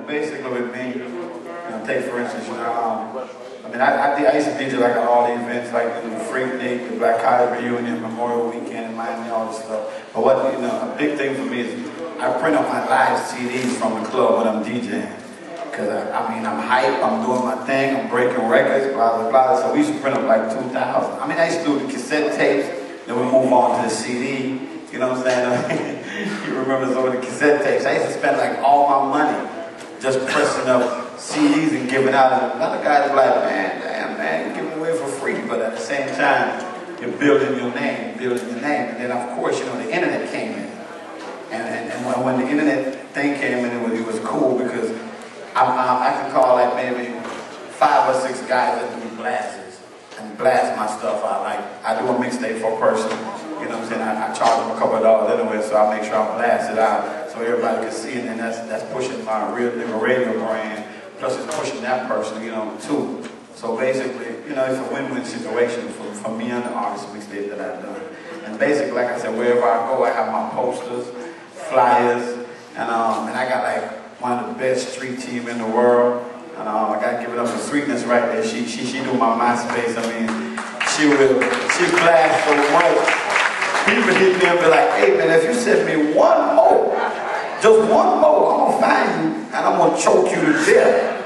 basically with me, take for instance, I used to DJ like at all the events, like the Freak Nick, the Black College Reunion, Memorial Weekend in Miami, all this stuff. But what, a big thing for me is I print up my live CDs from the club when I'm DJing. Because I'm hype, I'm doing my thing, I'm breaking records, blah, blah, blah. So we used to print up like 2,000. I used to do the cassette tapes, then we move on to the CD. You know what I'm saying? You remember some of the cassette tapes. I used to spend like all my money just pressing up CDs and giving out. And another guy was like, man, damn, man, you're giving away for free. But at the same time, you're building your name. And then, of course, the internet came in. And when the internet thing came in, it was cool because I can call like maybe 5 or 6 guys that do blasts and blast my stuff out. Like, I do a mixtape for a person. You know what I'm saying? I charge them a couple of dollars anyway, so I make sure I blast it out so everybody can see it, and that's pushing my real nigga radio brand. Plus, it's pushing that person, too. So basically, it's a win-win situation for me and the artist mixtape that I've done. And basically, like I said, wherever I go, I have my posters, flyers, and I got like one of the best street team in the world. And I gotta give it up for Sweetness right there. She do my MySpace. She blast so much. People hit me and be like, hey man, if you send me one more, just one more, I'm gonna find you and I'm gonna choke you to death.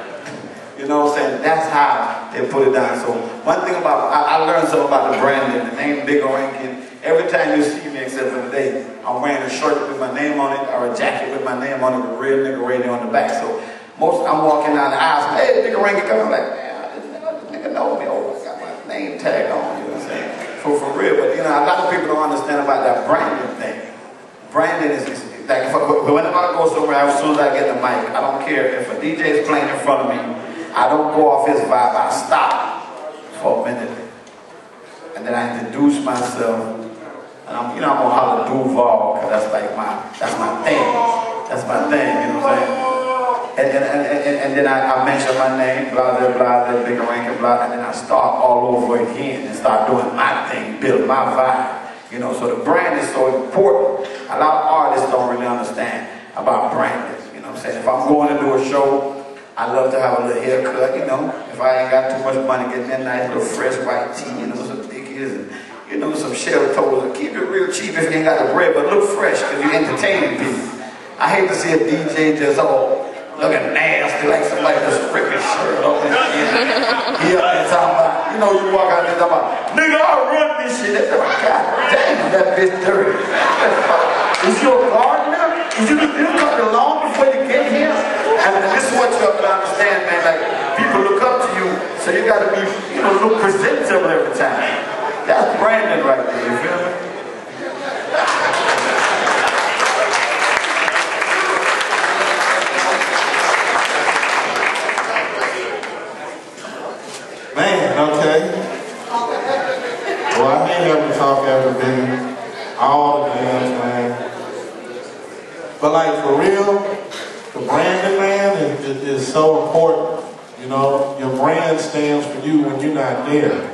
You know what I'm saying? That's how they put it down. So one thing about, I learned something about the branding, the name Bigga Rankin. Every time you see me, except for today, I'm wearing a shirt with my name on it or a jacket with my name on it with real nigga radio on the back. So I'm walking down the aisle, hey, Bigga Rankin coming, I'm like, man, this nigga know me. Oh, I got my name tag on, you know what I'm saying? For real, but a lot of people don't understand about that branding thing. Branding is like, whenever I go somewhere, as soon as I get the mic, I don't care if a DJ is playing in front of me, I don't go off his vibe, I stop for a minute. And then I introduce myself, and I'm gonna holler Duval, because that's my thing. That's my thing, you know what I'm saying? And then I mention my name, blah, blah, blah, Bigga Rankin, blah, and then I start all over again and start doing my thing, build my vibe. So the brand is so important. A lot of artists don't really understand about branding, you know what I'm saying? If I'm going to do a show, I love to have a little haircut, if I ain't got too much money, get that nice little fresh white tee, some Dickies, and some shell toes, and keep it real cheap if you ain't got the bread, but look fresh, because you're entertaining people. I hate to see a DJ just all looking nasty, like somebody just rip his shirt off and he up there talking about, you walk out there talking about, nigga, I run this shit. That's like, God damn, that bitch dirty. Is you a gardener? Did you cut the lawn before you get here? And this is what you have to understand, man. Like, people look up to you, so you gotta be, look presentable every time. That's branding right there, you feel me? Man, okay. Well, I ain't having to talk after Bigga all the damn time. But like for real, the branding, man, is so important. Your brand stands for you when you're not there.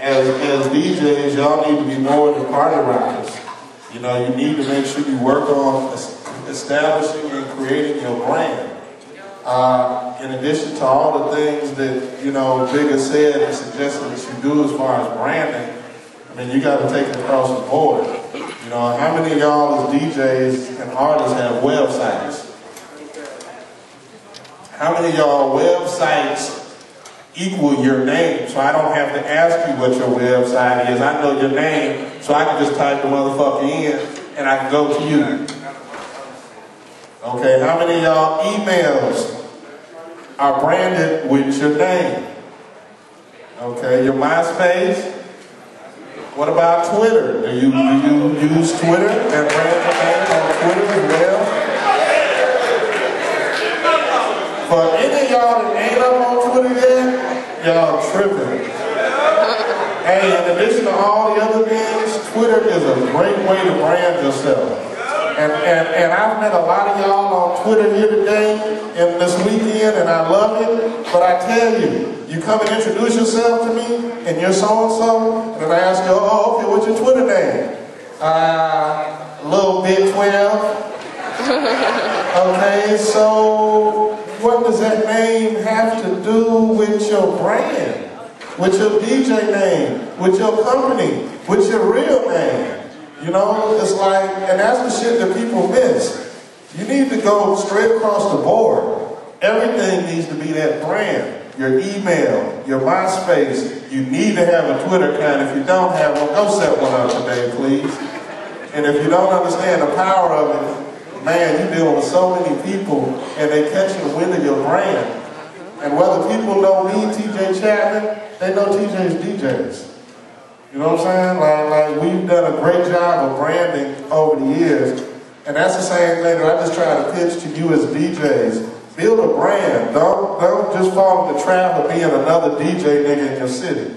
As DJs, y'all need to be more than party rockers. You need to make sure you work on establishing and creating your brand. In addition to all the things that, Bigga said and suggested that you do as far as branding, you got to take it across the board. How many of y'all as DJs and artists have websites? How many of y'all websites equal your name? So I don't have to ask you what your website is. I know your name, so I can just type the motherfucker in and I can go to you. Okay, how many of y'all emails are branded with your name? Okay, your MySpace? What about Twitter? Do you use Twitter and brand your name on Twitter as well? For any of y'all that ain't up on Twitter yet, y'all tripping. Hey, in addition to all the other things, Twitter is a great way to brand yourself. And I've met a lot of y'all on Twitter here today and this weekend, and I love it. But I tell you, you come and introduce yourself to me, and you're so-and-so, and I ask you, oh, okay, what's your Twitter name? Lil Big 12. Okay, so what does that name have to do with your brand, with your DJ name, with your company, with your real name? You know, it's like, and that's the shit that people miss. You need to go straight across the board. Everything needs to be that brand. Your email, your MySpace, you need to have a Twitter account. If you don't have one, go set one up today, please. And if you don't understand the power of it, man, you deal with so many people and they catch the wind of your brand. And whether people know me, TJ Chapman, they know TJ's DJs. You know what I'm saying? Like we've done a great job of branding over the years. And that's the same thing that I just try to pitch to you as DJs. Build a brand. Don't just fall in the trap of being another DJ nigga in your city.